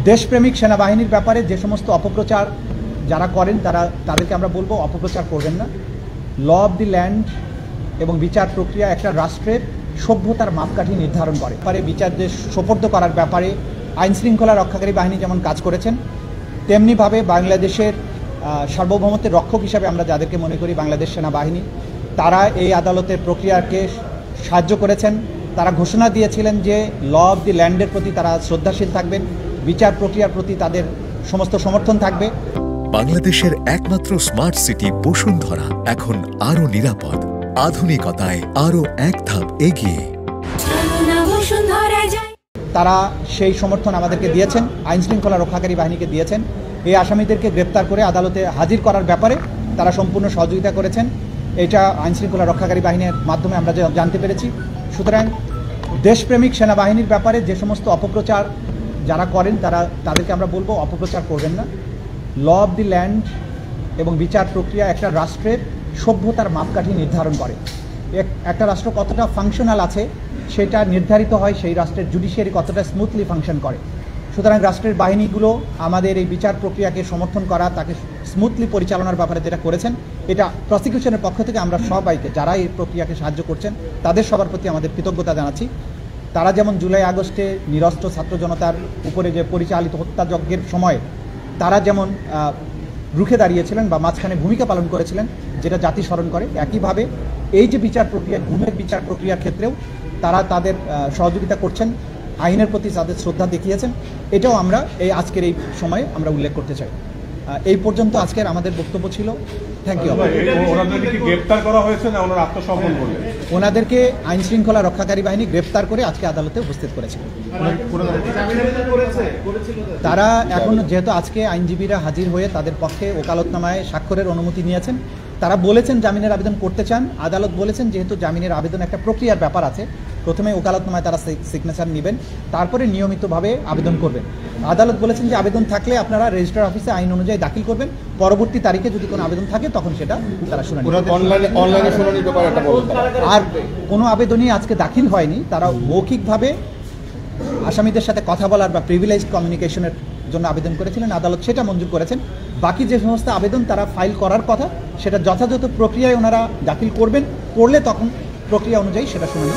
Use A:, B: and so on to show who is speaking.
A: দেশপ্রেমিক সেনাবাহিনীর ব্যাপারে যে সমস্ত অপপ্রচার যারা করেন তাদেরকে আমরা বলবো অপপ্রচার করবেন না। ল অফ দি ল্যান্ড এবং বিচার প্রক্রিয়া একটা রাষ্ট্রের সভ্যতার মাপকাঠি নির্ধারণ করে। বিচারদের সোপর্দ করার ব্যাপারে আইন শৃঙ্খলা রক্ষাকারী বাহিনী যেমন কাজ করেছেন, তেমনিভাবে বাংলাদেশের সার্বভৌমত্বের রক্ষক হিসাবে আমরা যাদেরকে মনে করি বাংলাদেশ সেনাবাহিনী, তারা এই আদালতের প্রক্রিয়াকে সাহায্য করেছেন। তারা ঘোষণা দিয়েছিলেন যে ল অফ দি ল্যান্ডের প্রতি তারা শ্রদ্ধাশীল থাকবেন, বিচার প্রক্রিয়ার প্রতি তাদের সমস্ত সমর্থন থাকবে।
B: বাংলাদেশের একমাত্র স্মার্ট সিটি বসুন্ধরা এখন আরো নিরাপদ, আধুনিকতায় আরো এক ধাপ এগিয়ে।
A: তারা সেই সমর্থন আমাদেরকে দিয়েছেন, আইন শৃঙ্খলা রক্ষাকারী বাহিনীকে দিয়েছেন। এই আসামিদেরকে গ্রেপ্তার করে আদালতে হাজির করার ব্যাপারে তারা সম্পূর্ণ সহযোগিতা করেছেন। এটা আইন শৃঙ্খলা রক্ষাকারী বাহিনীর মাধ্যমে আমরা জানতে পেরেছি। সুতরাং দেশপ্রেমিক সেনাবাহিনীর ব্যাপারে যে সমস্ত অপপ্রচার যারা করেন তাদেরকে আমরা বলবো অপপ্রচার করবেন না। ল অফ দি ল্যান্ড এবং বিচার প্রক্রিয়া একটা রাষ্ট্রের সভ্যতার মাপকাঠি নির্ধারণ করে। একটা রাষ্ট্র কতটা ফাংশনাল আছে সেটা নির্ধারিত হয় সেই রাষ্ট্রের জুডিশিয়ারি কতটা স্মুথলি ফাংশন করে। সুতরাং রাষ্ট্রের বাহিনীগুলো আমাদের এই বিচার প্রক্রিয়াকে সমর্থন করা, তাকে স্মুথলি পরিচালনার ব্যাপারে যেটা করেছেন, এটা প্রসিকিউশনের পক্ষ থেকে আমরা সবাইকে যারা এই প্রক্রিয়াকে সাহায্য করছেন তাদের সবার প্রতি আমাদের কৃতজ্ঞতা জানাচ্ছি। তারা যেমন জুলাই আগস্টে নিরস্ত্র ছাত্র জনতার উপরে যে পরিচালিত হত্যাযজ্ঞের সময় তারা যেমন রুখে দাঁড়িয়েছিলেন বা মাঝখানে ভূমিকা পালন করেছিলেন, যেটা জাতি স্মরণ করে, একইভাবে এই যে বিচার প্রক্রিয়া, গুমের বিচার প্রক্রিয়ার ক্ষেত্রেও তারা তাদের সহযোগিতা করছেন, আইনের প্রতি তাদের শ্রদ্ধা দেখিয়েছেন। এটাও আমরা এই আজকের এই সময়ে আমরা উল্লেখ করতে চাই। এই পর্যন্ত আজকের আমাদের বক্তব্য ছিল। Thank you. ওনাদেরকে আইন শৃঙ্খলা রক্ষাকারী বাহিনী গ্রেপ্তার করে আজকে আদালতে উপস্থিত করেছে। তারা এখন যেহেতু আজকে আইনজীবীরা হাজির হয়ে তাদের পক্ষে ওকালতনামায় স্বাক্ষরের অনুমতি নিয়েছেন, তারা বলেছেন জামিনের আবেদন করতে চান। আদালত বলেছেন যেহেতু জামিনের আবেদন একটা প্রক্রিয়ার ব্যাপার আছে, প্রথমে ওকালতনামায় তারা সিগনেচার নেবেন, তারপরে নিয়মিতভাবে আবেদন করবেন। আদালত বলেছেন যে আবেদন থাকলে আপনারা রেজিস্ট্রার অফিসে আইন অনুযায়ী দাখিল করবেন, পরবর্তী তারিখে যদি কোনো আবেদন থাকে তখন সেটা তারা শুনানি। আর কোনো আবেদনই আজকে দাখিল হয়নি। তারা মৌখিকভাবে আসামিদের সাথে কথা বলার বা প্রিভিলেজড কমিউনিকেশনের জন্য আবেদন করেছিলেন, আদালত সেটা মঞ্জুর করেছেন। বাকি যে সমস্ত আবেদন তারা ফাইল করার কথা সেটা যথাযথ প্রক্রিয়ায় ওনারা দাখিল করবেন, করলে তখন প্রক্রিয়া অনুযায়ী সেটা শুনানি।